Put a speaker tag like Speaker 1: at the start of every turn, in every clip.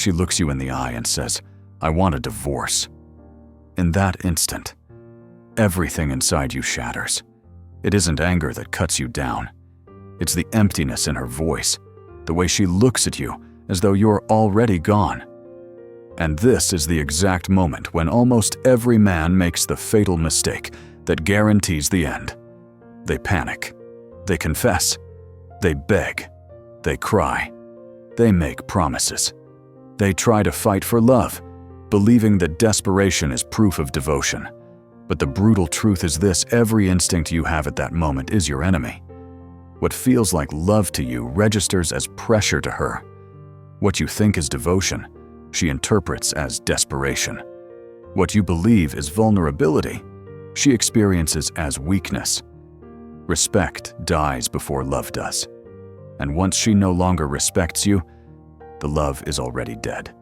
Speaker 1: She looks you in the eye and says, "I want a divorce." In that instant, everything inside you shatters. It isn't anger that cuts you down. It's the emptiness in her voice, the way she looks at you as though you're already gone. And this is the exact moment when almost every man makes the fatal mistake that guarantees the end. They panic. They confess. They beg. They cry. They make promises. They try to fight for love, believing that desperation is proof of devotion. But the brutal truth is this: every instinct you have at that moment is your enemy. What feels like love to you registers as pressure to her. What you think is devotion, she interprets as desperation. What you believe is vulnerability, she experiences as weakness. Respect dies before love does. And once she no longer respects you, the love is already dead.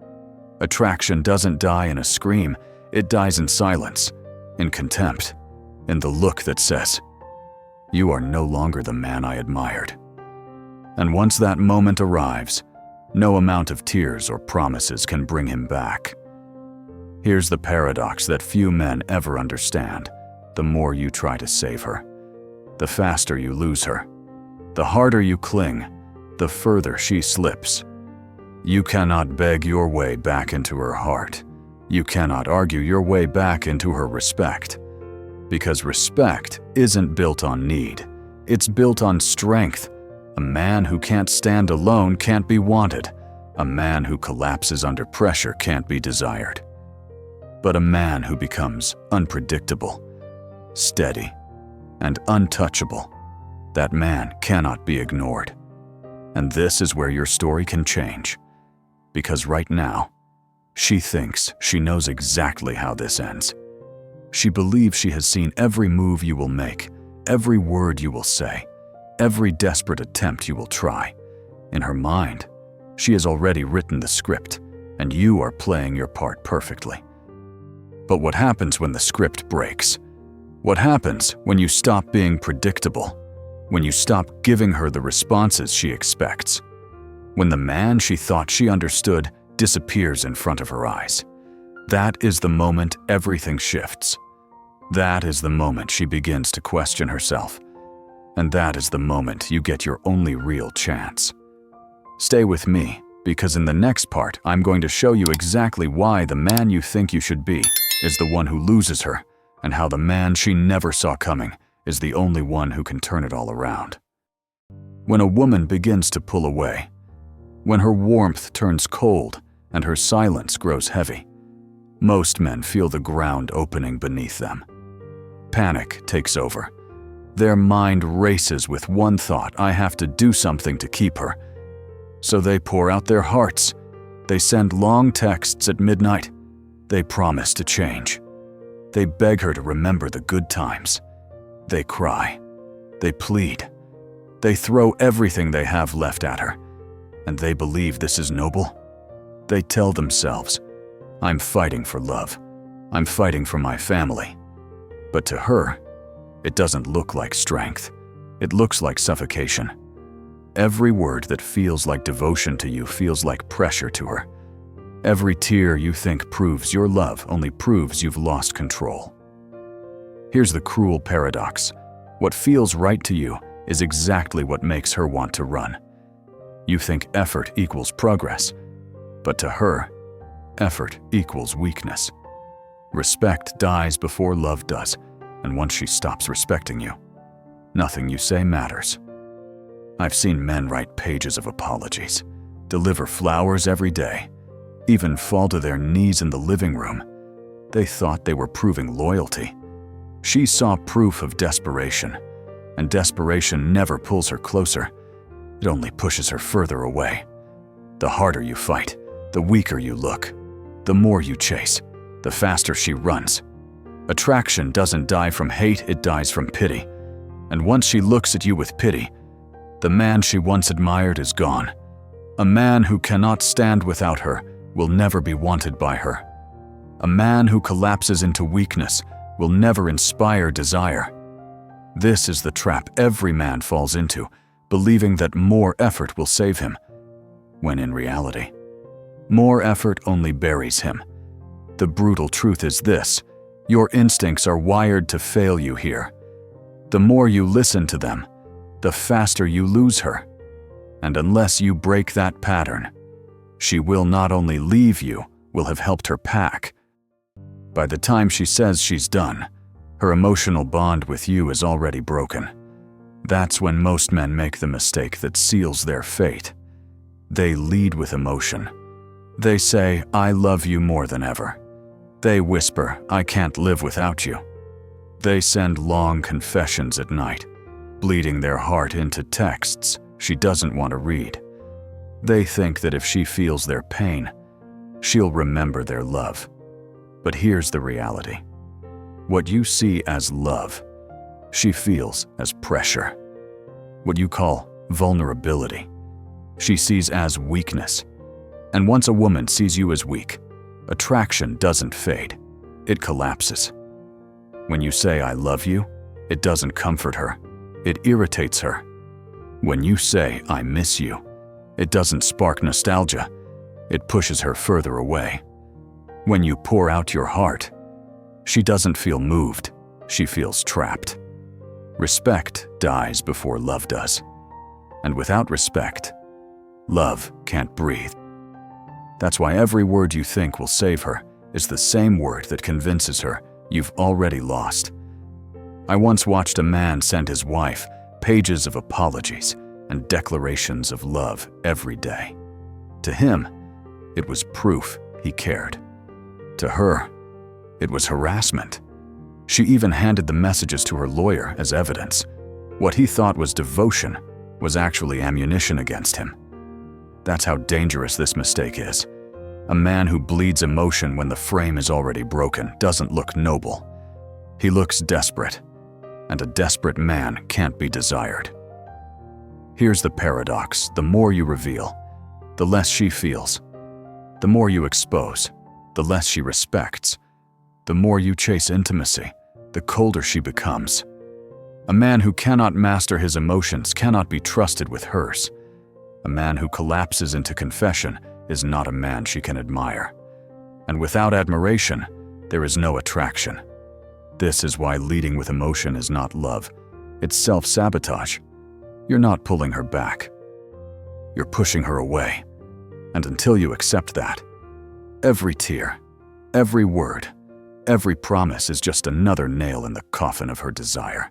Speaker 1: Attraction doesn't die in a scream, it dies in silence, in contempt, in the look that says, "You are no longer the man I admired." And once that moment arrives, no amount of tears or promises can bring him back. Here's the paradox that few men ever understand. The more you try to save her, the faster you lose her. The harder you cling, the further she slips. You cannot beg your way back into her heart. You cannot argue your way back into her respect. Because respect isn't built on need. It's built on strength. A man who can't stand alone can't be wanted. A man who collapses under pressure can't be desired. But a man who becomes unpredictable, steady, and untouchable, that man cannot be ignored. And this is where your story can change. Because right now, she thinks she knows exactly how this ends. She believes she has seen every move you will make, every word you will say, every desperate attempt you will try. In her mind, she has already written the script, and you are playing your part perfectly. But what happens when the script breaks? What happens when you stop being predictable? When you stop giving her the responses she expects? When the man she thought she understood disappears in front of her eyes? That is the moment everything shifts. That is the moment she begins to question herself. And that is the moment you get your only real chance. Stay with me, because in the next part, I'm going to show you exactly why the man you think you should be is the one who loses her, and how the man she never saw coming is the only one who can turn it all around. When a woman begins to pull away, when her warmth turns cold and her silence grows heavy, most men feel the ground opening beneath them. Panic takes over. Their mind races with one thought: I have to do something to keep her. So they pour out their hearts. They send long texts at midnight. They promise to change. They beg her to remember the good times. They cry. They plead. They throw everything they have left at her. And they believe this is noble. They tell themselves, "I'm fighting for love. I'm fighting for my family." But to her, it doesn't look like strength. It looks like suffocation. Every word that feels like devotion to you feels like pressure to her. Every tear you think proves your love only proves you've lost control. Here's the cruel paradox. What feels right to you is exactly what makes her want to run. You think effort equals progress, but to her, effort equals weakness. Respect dies before love does, and once she stops respecting you, nothing you say matters. I've seen men write pages of apologies, deliver flowers every day, even fall to their knees in the living room. They thought they were proving loyalty. She saw proof of desperation, and desperation never pulls her closer. It only pushes her further away. The harder you fight, the weaker you look. The more you chase, the faster she runs. Attraction doesn't die from hate, it dies from pity. And once she looks at you with pity, the man she once admired is gone. A man who cannot stand without her will never be wanted by her. A man who collapses into weakness will never inspire desire. This is the trap every man falls into, believing that more effort will save him, when in reality, More effort only buries him. The brutal truth is this: your instincts are wired to fail you here. The more you listen to them, the faster you lose her. And unless you break that pattern, she will not only leave you, will have helped her pack. By the time she says she's done, her emotional bond with you is already broken. That's when most men make the mistake that seals their fate. They lead with emotion. They say, "I love you more than ever." They whisper, "I can't live without you." They send long confessions at night, bleeding their heart into texts she doesn't want to read. They think that if she feels their pain, she'll remember their love. But here's the reality. What you see as love, she feels as pressure. What you call vulnerability, she sees as weakness. And once a woman sees you as weak, attraction doesn't fade, it collapses. When you say "I love you," it doesn't comfort her, it irritates her. When you say "I miss you," it doesn't spark nostalgia, it pushes her further away. When you pour out your heart, she doesn't feel moved, she feels trapped. Respect dies before love does. And without respect, love can't breathe. That's why every word you think will save her is the same word that convinces her you've already lost. I once watched a man send his wife pages of apologies and declarations of love every day. To him, it was proof he cared. To her, it was harassment. She even handed the messages to her lawyer as evidence. What he thought was devotion was actually ammunition against him. That's how dangerous this mistake is. A man who bleeds emotion when the frame is already broken doesn't look noble. He looks desperate, and a desperate man can't be desired. Here's the paradox: the more you reveal, the less she feels. The more you expose, the less she respects. The more you chase intimacy, the colder she becomes. A man who cannot master his emotions cannot be trusted with hers. A man who collapses into confession is not a man she can admire. And without admiration, there is no attraction. This is why leading with emotion is not love. It's self-sabotage. You're not pulling her back. You're pushing her away. And until you accept that, every tear, every word, every promise is just another nail in the coffin of her desire.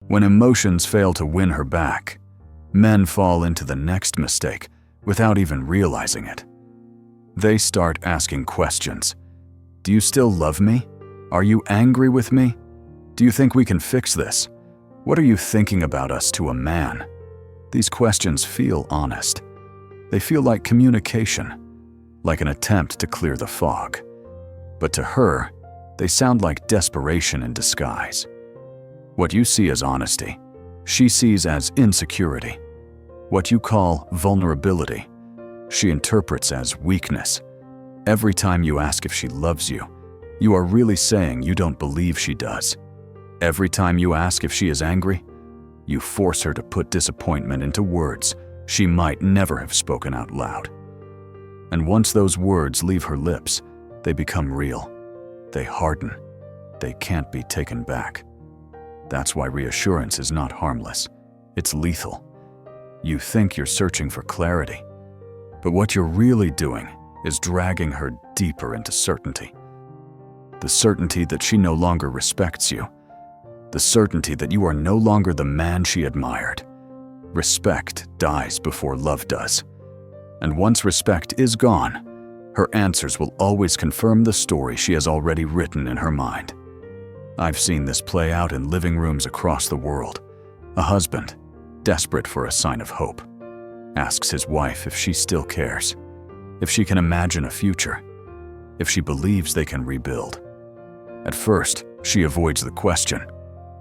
Speaker 1: When emotions fail to win her back, men fall into the next mistake without even realizing it. They start asking questions. Do you still love me? Are you angry with me? Do you think we can fix this? What are you thinking about us to a man? These questions feel honest. They feel like communication, like an attempt to clear the fog. But to her, they sound like desperation in disguise. What you see as honesty, she sees as insecurity. What you call vulnerability, she interprets as weakness. Every time you ask if she loves you, you are really saying you don't believe she does. Every time you ask if she is angry, you force her to put disappointment into words she might never have spoken out loud. And once those words leave her lips, they become real. They harden. They can't be taken back. That's why reassurance is not harmless. It's lethal. You think you're searching for clarity, but what you're really doing is dragging her deeper into certainty. The certainty that she no longer respects you. The certainty that you are no longer the man she admired. Respect dies before love does. And once respect is gone, her answers will always confirm the story she has already written in her mind. I've seen this play out in living rooms across the world. A husband, desperate for a sign of hope, asks his wife if she still cares, if she can imagine a future, if she believes they can rebuild. At first, she avoids the question,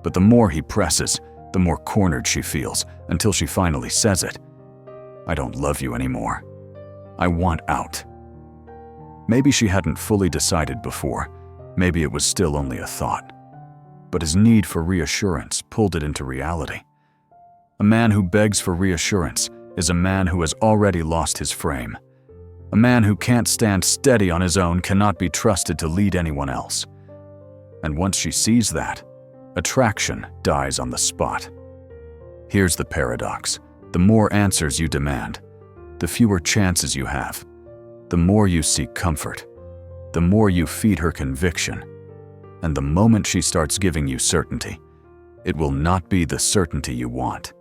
Speaker 1: but the more he presses, the more cornered she feels, until she finally says it. I don't love you anymore. I want out. Maybe she hadn't fully decided before. Maybe it was still only a thought. But his need for reassurance pulled it into reality. A man who begs for reassurance is a man who has already lost his frame. A man who can't stand steady on his own cannot be trusted to lead anyone else. And once she sees that, attraction dies on the spot. Here's the paradox. The more answers you demand, the fewer chances you have. The more you seek comfort, the more you feed her conviction. And the moment she starts giving you certainty, it will not be the certainty you want.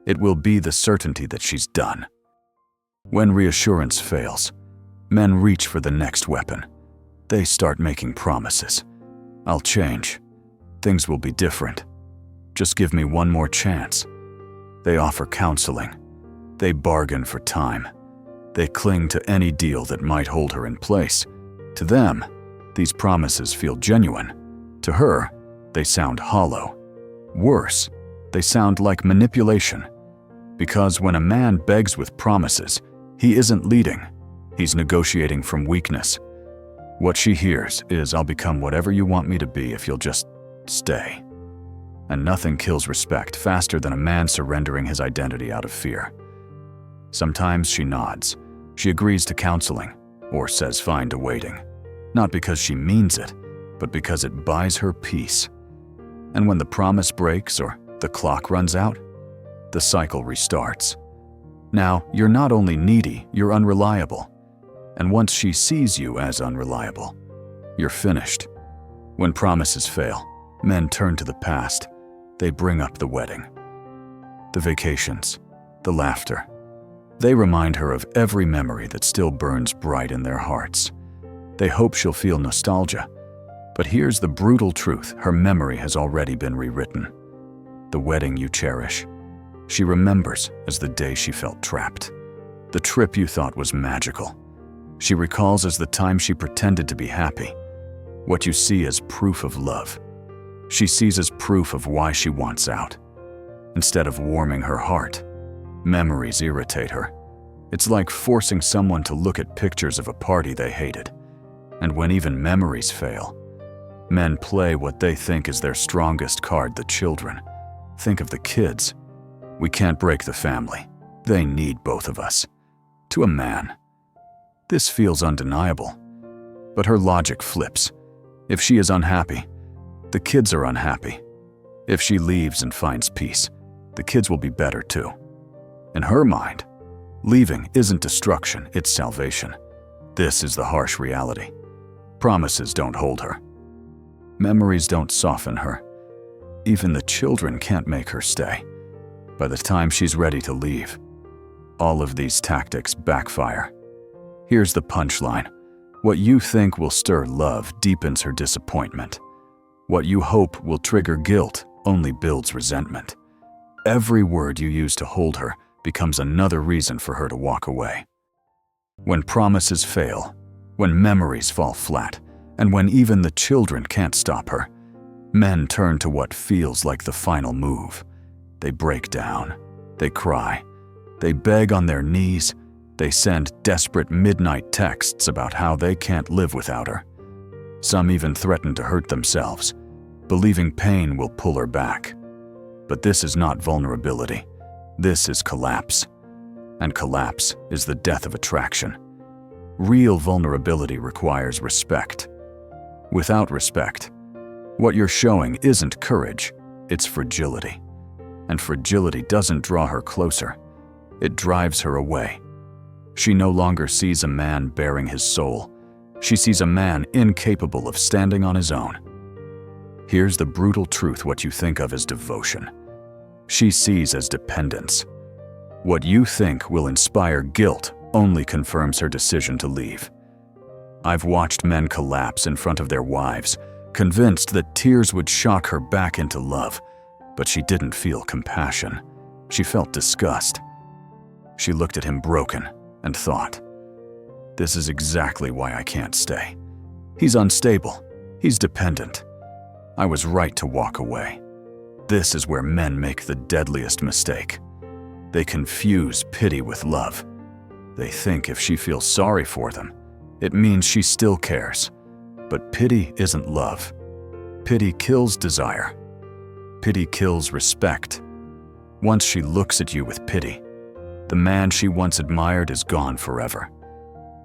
Speaker 1: It will be the certainty that she's done. When reassurance fails, men reach for the next weapon. They start making promises. I'll change. Things will be different. Just give me one more chance. They offer counseling. They bargain for time. They cling to any deal that might hold her in place. To them, these promises feel genuine. To her, they sound hollow. Worse, they sound like manipulation. Because when a man begs with promises, he isn't leading. He's negotiating from weakness. What she hears is, "I'll become whatever you want me to be if you'll just stay." And nothing kills respect faster than a man surrendering his identity out of fear. Sometimes she nods. She agrees to counseling, or says fine to waiting. Not because she means it, but because it buys her peace. And when the promise breaks or the clock runs out, the cycle restarts. Now, you're not only needy, you're unreliable. And once she sees you as unreliable, you're finished. When promises fail, men turn to the past. They bring up the wedding, the vacations, the laughter. They remind her of every memory that still burns bright in their hearts. They hope she'll feel nostalgia. But here's the brutal truth: her memory has already been rewritten. The wedding you cherish, she remembers as the day she felt trapped. The trip you thought was magical, she recalls as the time she pretended to be happy. What you see as proof of love, she sees as proof of why she wants out. Instead of warming her heart, memories irritate her. It's like forcing someone to look at pictures of a party they hated. And when even memories fail, men play what they think is their strongest card: the children. Think of the kids. We can't break the family. They need both of us. To a man, this feels undeniable. But her logic flips. If she is unhappy, the kids are unhappy. If she leaves and finds peace, the kids will be better too. In her mind, leaving isn't destruction, it's salvation. This is the harsh reality. Promises don't hold her. Memories don't soften her. Even the children can't make her stay. By the time she's ready to leave, all of these tactics backfire. Here's the punchline. What you think will stir love deepens her disappointment. What you hope will trigger guilt only builds resentment. Every word you use to hold her becomes another reason for her to walk away. When promises fail, when memories fall flat, and when even the children can't stop her, men turn to what feels like the final move. They break down. They cry. They beg on their knees. They send desperate midnight texts about how they can't live without her. Some even threaten to hurt themselves, believing pain will pull her back. But this is not vulnerability. This is collapse. And collapse is the death of attraction. Real vulnerability requires respect. Without respect, what you're showing isn't courage, it's fragility. And fragility doesn't draw her closer. It drives her away. She no longer sees a man bearing his soul. She sees a man incapable of standing on his own. Here's the brutal truth: what you think of as devotion, she sees as dependence. What you think will inspire guilt only confirms her decision to leave. I've watched men collapse in front of their wives, convinced that tears would shock her back into love. But she didn't feel compassion. She felt disgust. She looked at him broken and thought, "This is exactly why I can't stay. He's unstable. He's dependent. I was right to walk away." This is where men make the deadliest mistake. They confuse pity with love. They think if she feels sorry for them, it means she still cares. But pity isn't love. Pity kills desire. Pity kills respect. Once she looks at you with pity, the man she once admired is gone forever.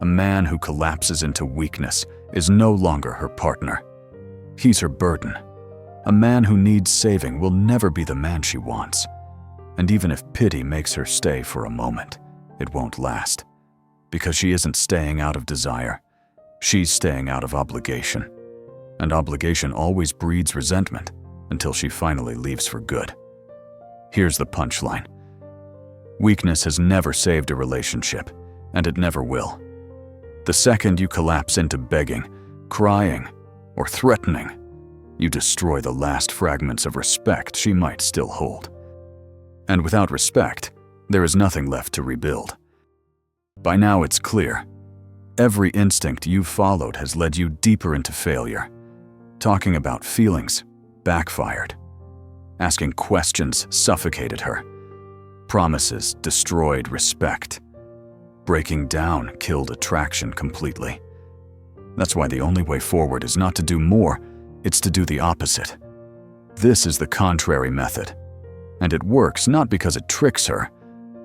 Speaker 1: A man who collapses into weakness is no longer her partner. He's her burden. A man who needs saving will never be the man she wants. And even if pity makes her stay for a moment, it won't last. Because she isn't staying out of desire. She's staying out of obligation. And obligation always breeds resentment until she finally leaves for good. Here's the punchline. Weakness has never saved a relationship, and it never will. The second you collapse into begging, crying, or threatening, you destroy the last fragments of respect she might still hold. And without respect, there is nothing left to rebuild. By now it's clear. Every instinct you've followed has led you deeper into failure. Talking about feelings backfired. Asking questions suffocated her. Promises destroyed respect. Breaking down killed attraction completely. That's why the only way forward is not to do more, it's to do the opposite. This is the contrary method. And it works not because it tricks her,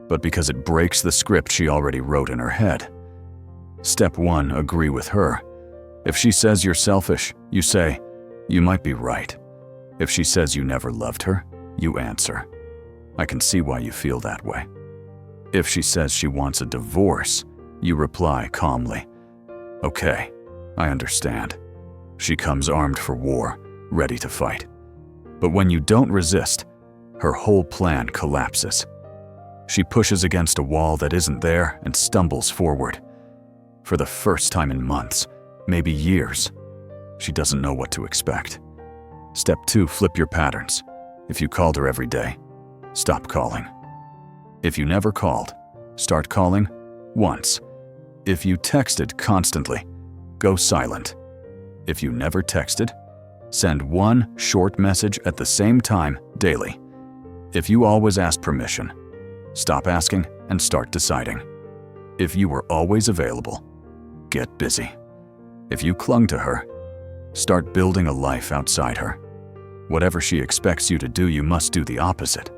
Speaker 1: but because it breaks the script she already wrote in her head. Step 1, agree with her. If she says you're selfish, you say, "You might be right." If she says you never loved her, you answer, "I can see why you feel that way." If she says she wants a divorce, you reply calmly, "Okay, I understand." She comes armed for war, ready to fight. But when you don't resist, her whole plan collapses. She pushes against a wall that isn't there and stumbles forward. For the first time in months, maybe years, she doesn't know what to expect. Step 2, flip your patterns. If you called her every day, stop calling. If you never called, start calling once. If you texted constantly, go silent. If you never texted, send one short message at the same time daily. If you always asked permission, stop asking and start deciding. If you were always available, get busy. If you clung to her, start building a life outside her. Whatever she expects you to do, you must do the opposite.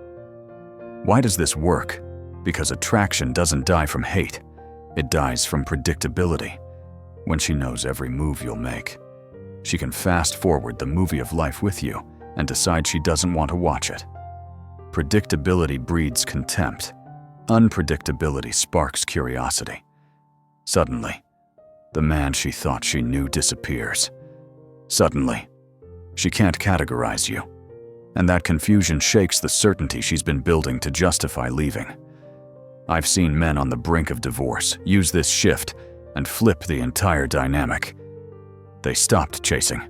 Speaker 1: Why does this work? Because attraction doesn't die from hate. It dies from predictability. When she knows every move you'll make, she can fast forward the movie of life with you and decide she doesn't want to watch it. Predictability breeds contempt. Unpredictability sparks curiosity. Suddenly, the man she thought she knew disappears. Suddenly, she can't categorize you. And that confusion shakes the certainty she's been building to justify leaving. I've seen men on the brink of divorce use this shift and flip the entire dynamic. They stopped chasing,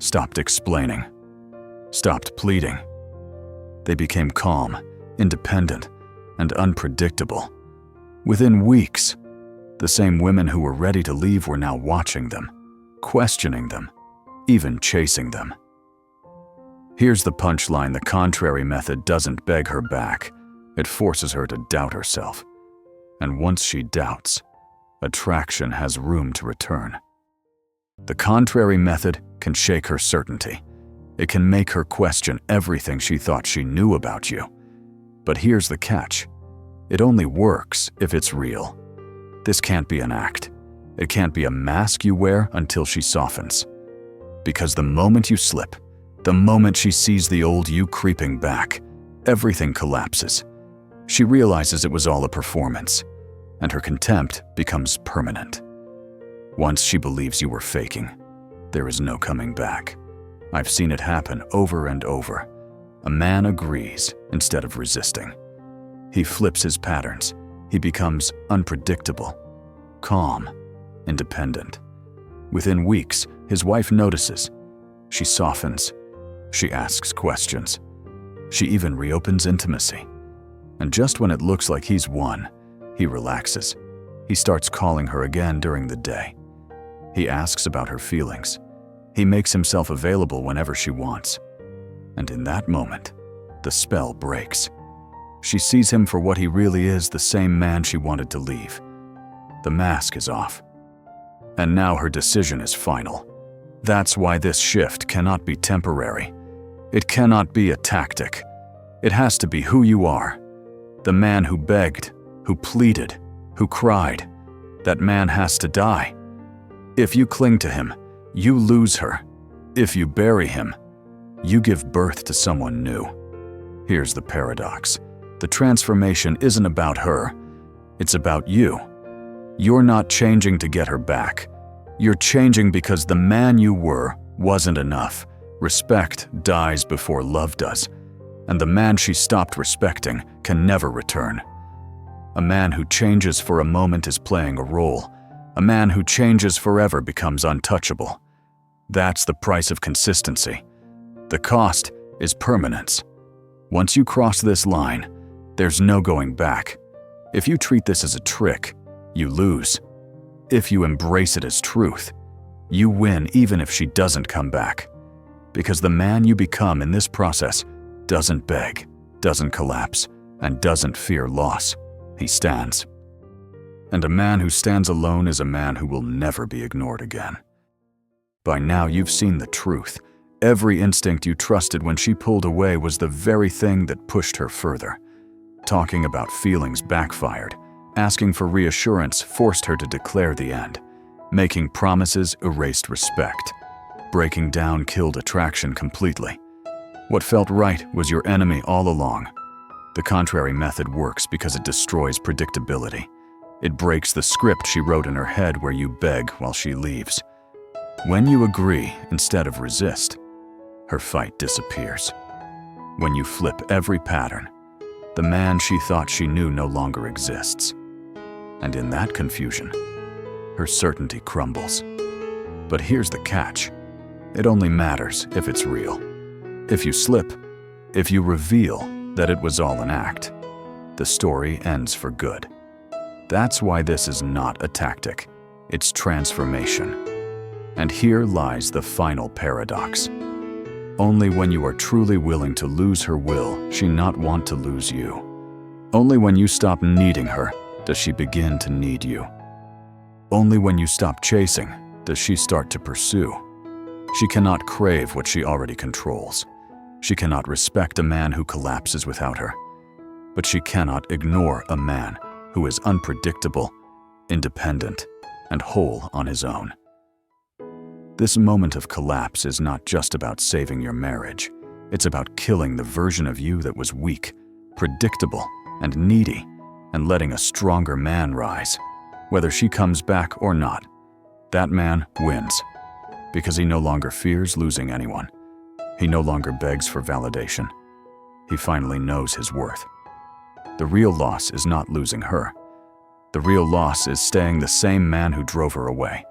Speaker 1: stopped explaining, stopped pleading. They became calm, independent, and unpredictable. Within weeks, the same women who were ready to leave were now watching them, questioning them, even chasing them. Here's the punchline: the contrary method doesn't beg her back. It forces her to doubt herself. And once she doubts, attraction has room to return. The contrary method can shake her certainty. It can make her question everything she thought she knew about you. But here's the catch. It only works if it's real. This can't be an act. It can't be a mask you wear until she softens. Because the moment you slip, the moment she sees the old you creeping back, everything collapses. She realizes it was all a performance, and her contempt becomes permanent. Once she believes you were faking, there is no coming back. I've seen it happen over and over. A man agrees instead of resisting. He flips his patterns. He becomes unpredictable, calm, independent. Within weeks, his wife notices. She softens. She asks questions. She even reopens intimacy. And just when it looks like he's won, he relaxes. He starts calling her again during the day. He asks about her feelings. He makes himself available whenever she wants. And in that moment, the spell breaks. She sees him for what he really is, the same man she wanted to leave. The mask is off. And now her decision is final. That's why this shift cannot be temporary. It cannot be a tactic. It has to be who you are. The man who begged, who pleaded, who cried, That man has to die. If you cling to him, you lose her. If you bury him, you give birth to someone new. Here's the paradox. The transformation isn't about her. It's about you. You're not changing to get her back. You're changing because the man you were wasn't enough. Respect dies before love does. And the man she stopped respecting can never return. A man who changes for a moment is playing a role. A man who changes forever becomes untouchable. That's the price of consistency. The cost is permanence. Once you cross this line, there's no going back. If you treat this as a trick, you lose. If you embrace it as truth, you win even if she doesn't come back. Because the man you become in this process doesn't beg, doesn't collapse, and doesn't fear loss. He stands. And a man who stands alone is a man who will never be ignored again. By now you've seen the truth. Every instinct you trusted when she pulled away was the very thing that pushed her further. Talking about feelings backfired. Asking for reassurance forced her to declare the end. Making promises erased respect. Breaking down killed attraction completely. What felt right was your enemy all along. The contrary method works because it destroys predictability. It breaks the script she wrote in her head where you beg while she leaves. When you agree instead of resist, her fight disappears. When you flip every pattern, the man she thought she knew no longer exists. And in that confusion, her certainty crumbles. But here's the catch. It only matters if it's real. If you slip, if you reveal that it was all an act, the story ends for good. That's why this is not a tactic, it's transformation. And here lies the final paradox. Only when you are truly willing to lose her will she not want to lose you. Only when you stop needing her does she begin to need you. Only when you stop chasing does she start to pursue. She cannot crave what she already controls. She cannot respect a man who collapses without her. But she cannot ignore a man who is unpredictable, independent, and whole on his own. This moment of collapse is not just about saving your marriage. It's about killing the version of you that was weak, predictable, and needy, and letting a stronger man rise. Whether she comes back or not, that man wins. Because he no longer fears losing anyone. He no longer begs for validation. He finally knows his worth. The real loss is not losing her. The real loss is staying the same man who drove her away.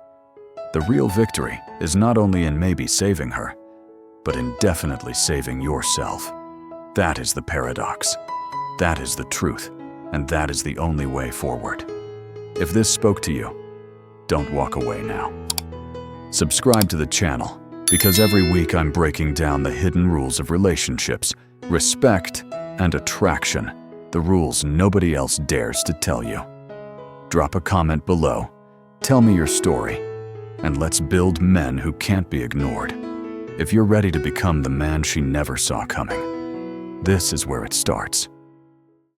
Speaker 1: The real victory is not only in maybe saving her, but in definitely saving yourself. That is the paradox. That is the truth, and that is the only way forward. If this spoke to you, don't walk away now. Subscribe to the channel, because every week I'm breaking down the hidden rules of relationships, respect, and attraction, the rules nobody else dares to tell you. Drop a comment below, tell me your story, and let's build men who can't be ignored. If you're ready to become the man she never saw coming, this is where it starts.